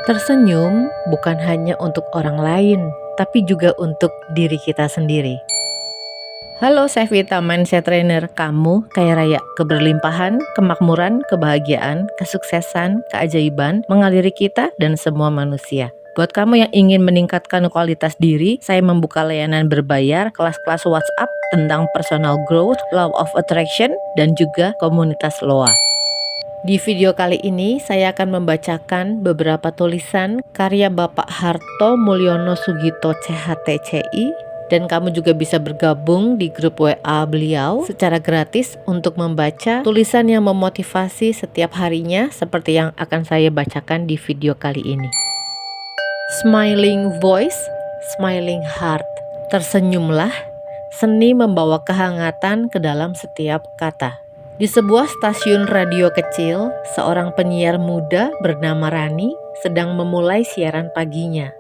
Tersenyum bukan hanya untuk orang lain, tapi juga untuk diri kita sendiri. Halo Sevita Mindset Trainer, kamu kaya raya, keberlimpahan, kemakmuran, kebahagiaan, kesuksesan, keajaiban mengaliri kita dan semua manusia. Buat kamu yang ingin meningkatkan kualitas diri, saya membuka layanan berbayar, kelas-kelas WhatsApp tentang personal growth, law of attraction, dan juga komunitas LOA. Di video kali ini saya akan membacakan beberapa tulisan karya Bapak Harto Mulyono Sugito CHTCI, dan kamu juga bisa bergabung di grup WA beliau secara gratis untuk membaca tulisan yang memotivasi setiap harinya seperti yang akan saya bacakan di video kali ini. Smiling voice, smiling heart. Tersenyumlah, seni membawa kehangatan ke dalam setiap kata. Di sebuah stasiun radio kecil, seorang penyiar muda bernama Rani sedang memulai siaran paginya.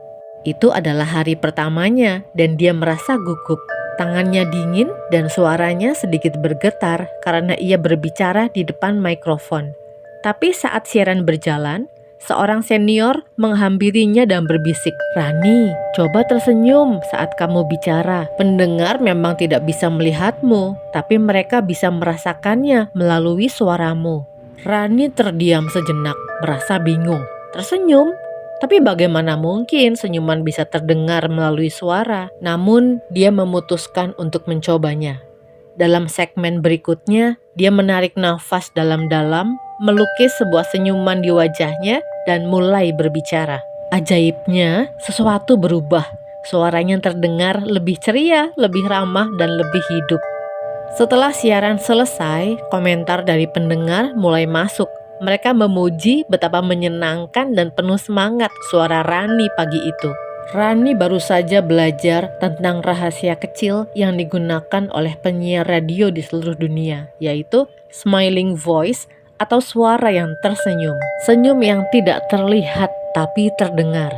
Itu adalah hari pertamanya dan dia merasa gugup. Tangannya dingin dan suaranya sedikit bergetar karena ia berbicara di depan mikrofon. Tapi saat siaran berjalan, seorang senior menghampirinya dan berbisik, "Rani, coba tersenyum saat kamu bicara. Pendengar memang tidak bisa melihatmu, tapi mereka bisa merasakannya melalui suaramu." Rani terdiam sejenak, merasa bingung. Tersenyum? Tapi bagaimana mungkin senyuman bisa terdengar melalui suara? Namun, dia memutuskan untuk mencobanya. Dalam segmen berikutnya, dia menarik nafas dalam-dalam, melukis sebuah senyuman di wajahnya, dan mulai berbicara. Ajaibnya, sesuatu berubah. Suaranya terdengar lebih ceria, lebih ramah, dan lebih hidup. Setelah siaran selesai, komentar dari pendengar mulai masuk. Mereka memuji betapa menyenangkan dan penuh semangat suara Rani pagi itu. Rani baru saja belajar tentang rahasia kecil yang digunakan oleh penyiar radio di seluruh dunia, yaitu smiling voice atau suara yang tersenyum. Senyum yang tidak terlihat tapi terdengar.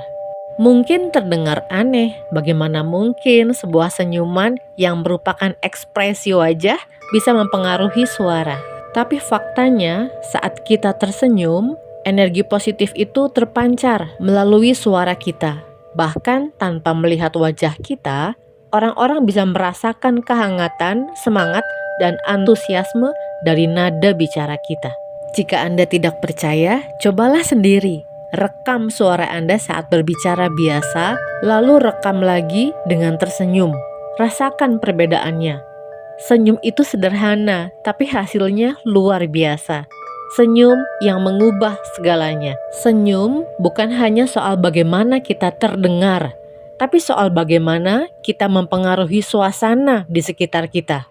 Mungkin terdengar aneh, bagaimana mungkin sebuah senyuman yang merupakan ekspresi wajah bisa mempengaruhi suara. Tapi faktanya, saat kita tersenyum, energi positif itu terpancar melalui suara kita. Bahkan tanpa melihat wajah kita, orang-orang bisa merasakan kehangatan, semangat, dan antusiasme dari nada bicara kita. Jika Anda tidak percaya, cobalah sendiri. Rekam suara Anda saat berbicara biasa, lalu rekam lagi dengan tersenyum. Rasakan perbedaannya. Senyum itu sederhana, tapi hasilnya luar biasa. Senyum yang mengubah segalanya. Senyum bukan hanya soal bagaimana kita terdengar, tapi soal bagaimana kita mempengaruhi suasana di sekitar kita.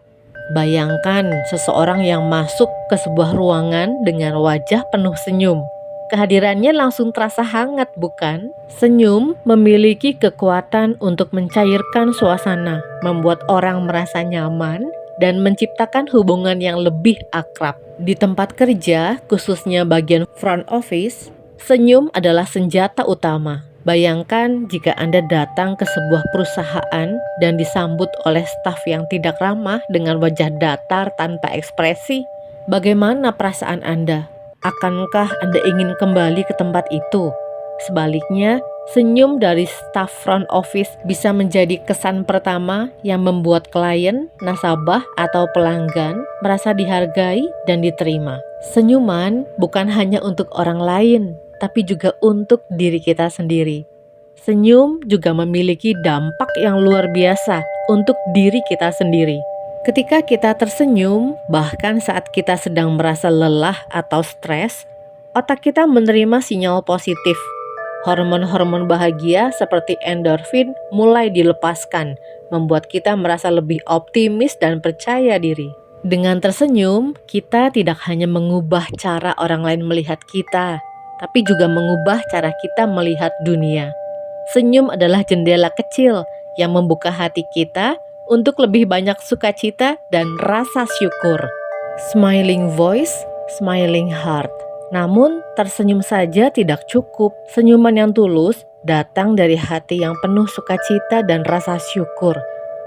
Bayangkan seseorang yang masuk ke sebuah ruangan dengan wajah penuh senyum. Kehadirannya langsung terasa hangat, bukan? Senyum memiliki kekuatan untuk mencairkan suasana, membuat orang merasa nyaman, dan menciptakan hubungan yang lebih akrab. Di tempat kerja, khususnya bagian front office, senyum adalah senjata utama. Bayangkan jika Anda datang ke sebuah perusahaan dan disambut oleh staf yang tidak ramah dengan wajah datar tanpa ekspresi. Bagaimana perasaan Anda? Akankah Anda ingin kembali ke tempat itu? Sebaliknya, senyum dari staf front office bisa menjadi kesan pertama yang membuat klien, nasabah, atau pelanggan merasa dihargai dan diterima. Senyuman bukan hanya untuk orang lain, tapi juga untuk diri kita sendiri. Senyum juga memiliki dampak yang luar biasa untuk diri kita sendiri. Ketika kita tersenyum, bahkan saat kita sedang merasa lelah atau stres, otak kita menerima sinyal positif. Hormon-hormon bahagia seperti endorfin mulai dilepaskan, membuat kita merasa lebih optimis dan percaya diri. Dengan tersenyum, kita tidak hanya mengubah cara orang lain melihat kita, tapi juga mengubah cara kita melihat dunia. Senyum adalah jendela kecil yang membuka hati kita untuk lebih banyak sukacita dan rasa syukur. Smiling voice, smiling heart. Namun, tersenyum saja tidak cukup. Senyuman yang tulus datang dari hati yang penuh sukacita dan rasa syukur.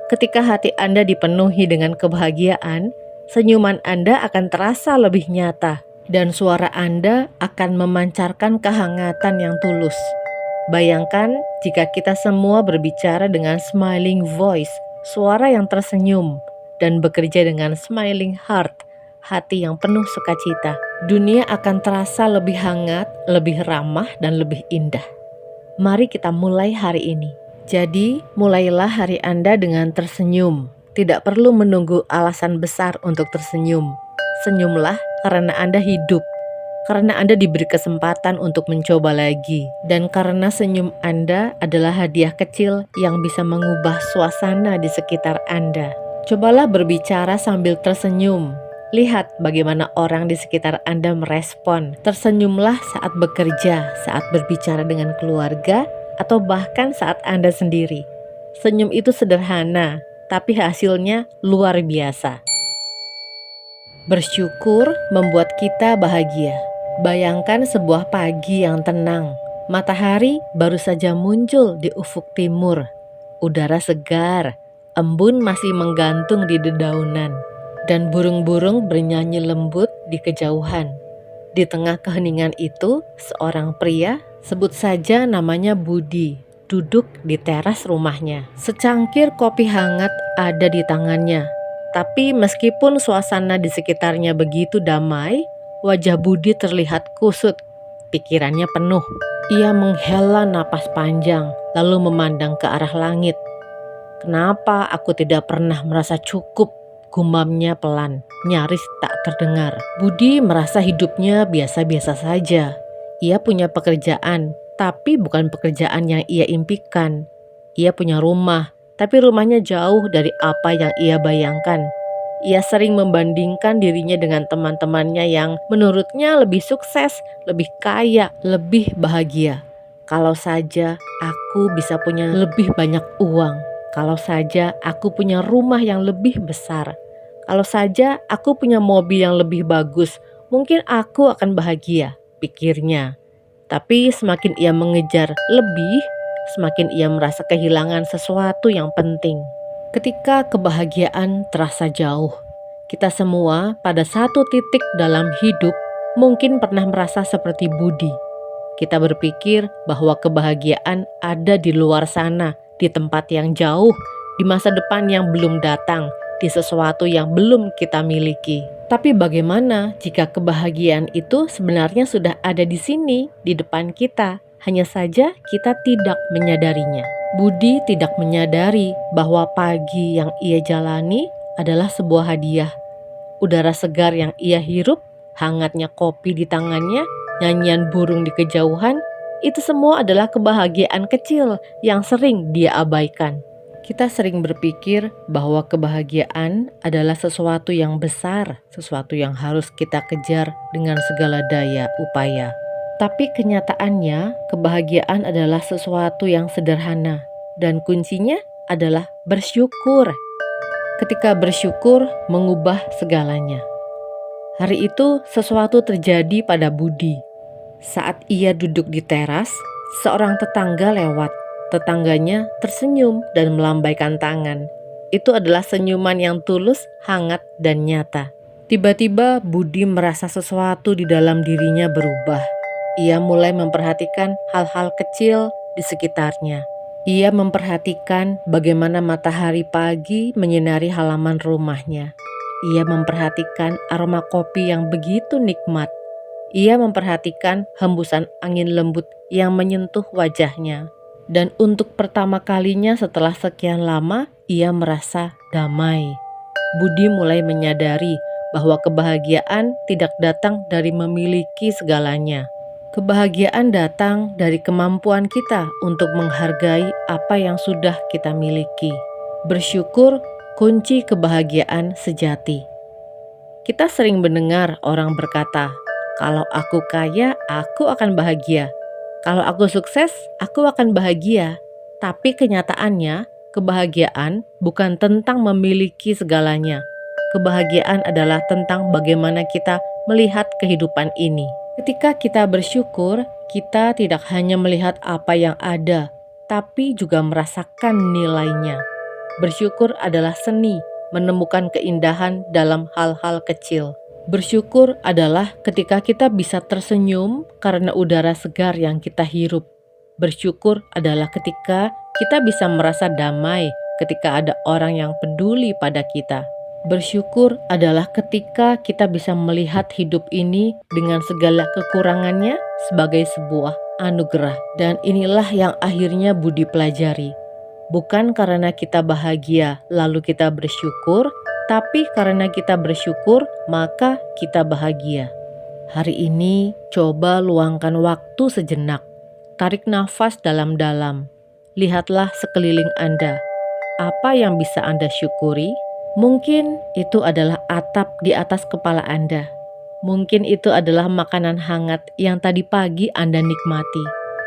Ketika hati Anda dipenuhi dengan kebahagiaan, senyuman Anda akan terasa lebih nyata. dan suara Anda akan memancarkan kehangatan yang tulus. Bayangkan jika kita semua berbicara dengan smiling voice, suara yang tersenyum, dan bekerja dengan smiling heart, hati yang penuh sukacita. Dunia akan terasa lebih hangat, lebih ramah, dan lebih indah. Mari kita mulai hari ini. Jadi, mulailah hari Anda dengan tersenyum. Tidak perlu menunggu alasan besar untuk tersenyum. Senyumlah karena Anda hidup, karena Anda diberi kesempatan untuk mencoba lagi, dan karena senyum Anda adalah hadiah kecil yang bisa mengubah suasana di sekitar Anda. Cobalah berbicara sambil tersenyum. Lihat bagaimana orang di sekitar Anda merespon. Tersenyumlah saat bekerja, saat berbicara dengan keluarga, atau bahkan saat Anda sendiri. Senyum itu sederhana, tapi hasilnya luar biasa. Bersyukur membuat kita bahagia. Bayangkan sebuah pagi yang tenang. Matahari baru saja muncul di ufuk timur. Udara segar, embun masih menggantung di dedaunan, dan burung-burung bernyanyi lembut di kejauhan. Di tengah keheningan itu, seorang pria, sebut saja namanya Budi, duduk di teras rumahnya. Secangkir kopi hangat ada di tangannya. Tapi meskipun suasana di sekitarnya begitu damai, wajah Budi terlihat kusut, pikirannya penuh. Ia menghela napas panjang, lalu memandang ke arah langit. "Kenapa aku tidak pernah merasa cukup?" gumamnya pelan, nyaris tak terdengar. Budi merasa hidupnya biasa-biasa saja. Ia punya pekerjaan, tapi bukan pekerjaan yang ia impikan. Ia punya rumah, tapi rumahnya jauh dari apa yang ia bayangkan. Ia sering membandingkan dirinya dengan teman-temannya yang menurutnya lebih sukses, lebih kaya, lebih bahagia. Kalau saja aku bisa punya lebih banyak uang. Kalau saja aku punya rumah yang lebih besar. Kalau saja aku punya mobil yang lebih bagus, mungkin aku akan bahagia, pikirnya. Tapi semakin ia mengejar lebih, semakin ia merasa kehilangan sesuatu yang penting. Ketika kebahagiaan terasa jauh, kita semua pada satu titik dalam hidup mungkin pernah merasa seperti Budi. Kita berpikir bahwa kebahagiaan ada di luar sana, di tempat yang jauh, di masa depan yang belum datang, di sesuatu yang belum kita miliki. Tapi bagaimana jika kebahagiaan itu sebenarnya sudah ada di sini, di depan kita, hanya saja kita tidak menyadarinya. Budi tidak menyadari bahwa pagi yang ia jalani adalah sebuah hadiah. Udara segar yang ia hirup, hangatnya kopi di tangannya, nyanyian burung di kejauhan, itu semua adalah kebahagiaan kecil yang sering dia abaikan. Kita sering berpikir bahwa kebahagiaan adalah sesuatu yang besar, sesuatu yang harus kita kejar dengan segala daya upaya. Tapi kenyataannya, kebahagiaan adalah sesuatu yang sederhana, dan kuncinya adalah bersyukur. Ketika bersyukur mengubah segalanya. Hari itu sesuatu terjadi pada Budi. Saat ia duduk di teras, seorang tetangga lewat. Tetangganya tersenyum dan melambaikan tangan. Itu adalah senyuman yang tulus, hangat, dan nyata. Tiba-tiba Budi merasa sesuatu di dalam dirinya berubah. Ia mulai memperhatikan hal-hal kecil di sekitarnya. Ia memperhatikan bagaimana matahari pagi menyinari halaman rumahnya. Ia memperhatikan aroma kopi yang begitu nikmat. Ia memperhatikan hembusan angin lembut yang menyentuh wajahnya. Dan untuk pertama kalinya setelah sekian lama, ia merasa damai. Budi mulai menyadari bahwa kebahagiaan tidak datang dari memiliki segalanya. Kebahagiaan datang dari kemampuan kita untuk menghargai apa yang sudah kita miliki. Bersyukur kunci kebahagiaan sejati. Kita sering mendengar orang berkata, "Kalau aku kaya, aku akan bahagia. Kalau aku sukses, aku akan bahagia." Tapi kenyataannya, kebahagiaan bukan tentang memiliki segalanya. Kebahagiaan adalah tentang bagaimana kita melihat kehidupan ini. Ketika kita bersyukur, kita tidak hanya melihat apa yang ada, tapi juga merasakan nilainya. Bersyukur adalah seni, menemukan keindahan dalam hal-hal kecil. Bersyukur adalah ketika kita bisa tersenyum karena udara segar yang kita hirup. Bersyukur adalah ketika kita bisa merasa damai ketika ada orang yang peduli pada kita. Bersyukur adalah ketika kita bisa melihat hidup ini dengan segala kekurangannya sebagai sebuah anugerah. Dan inilah yang akhirnya Budi pelajari. Bukan karena kita bahagia lalu kita bersyukur, tapi karena kita bersyukur maka kita bahagia. Hari ini coba luangkan waktu sejenak. Tarik nafas dalam-dalam. Lihatlah sekeliling Anda. Apa yang bisa Anda syukuri? Mungkin itu adalah atap di atas kepala Anda. Mungkin itu adalah makanan hangat yang tadi pagi Anda nikmati.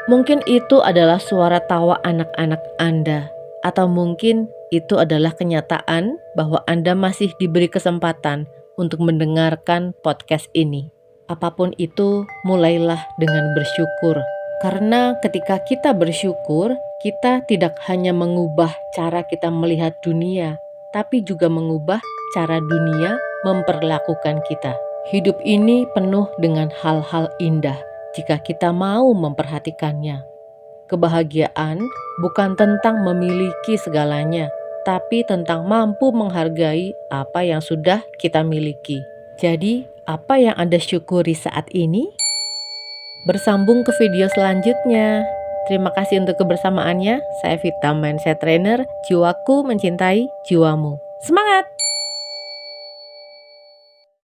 Mungkin itu adalah suara tawa anak-anak Anda. Atau mungkin itu adalah kenyataan bahwa Anda masih diberi kesempatan untuk mendengarkan podcast ini. Apapun itu, mulailah dengan bersyukur. Karena ketika kita bersyukur, kita tidak hanya mengubah cara kita melihat dunia, tapi juga mengubah cara dunia memperlakukan kita. Hidup ini penuh dengan hal-hal indah jika kita mau memperhatikannya. Kebahagiaan bukan tentang memiliki segalanya, tapi tentang mampu menghargai apa yang sudah kita miliki. Jadi, apa yang Anda syukuri saat ini? Bersambung ke video selanjutnya. Terima kasih untuk kebersamaannya. Saya Vita, Mindset Trainer. Jiwaku mencintai jiwamu. Semangat!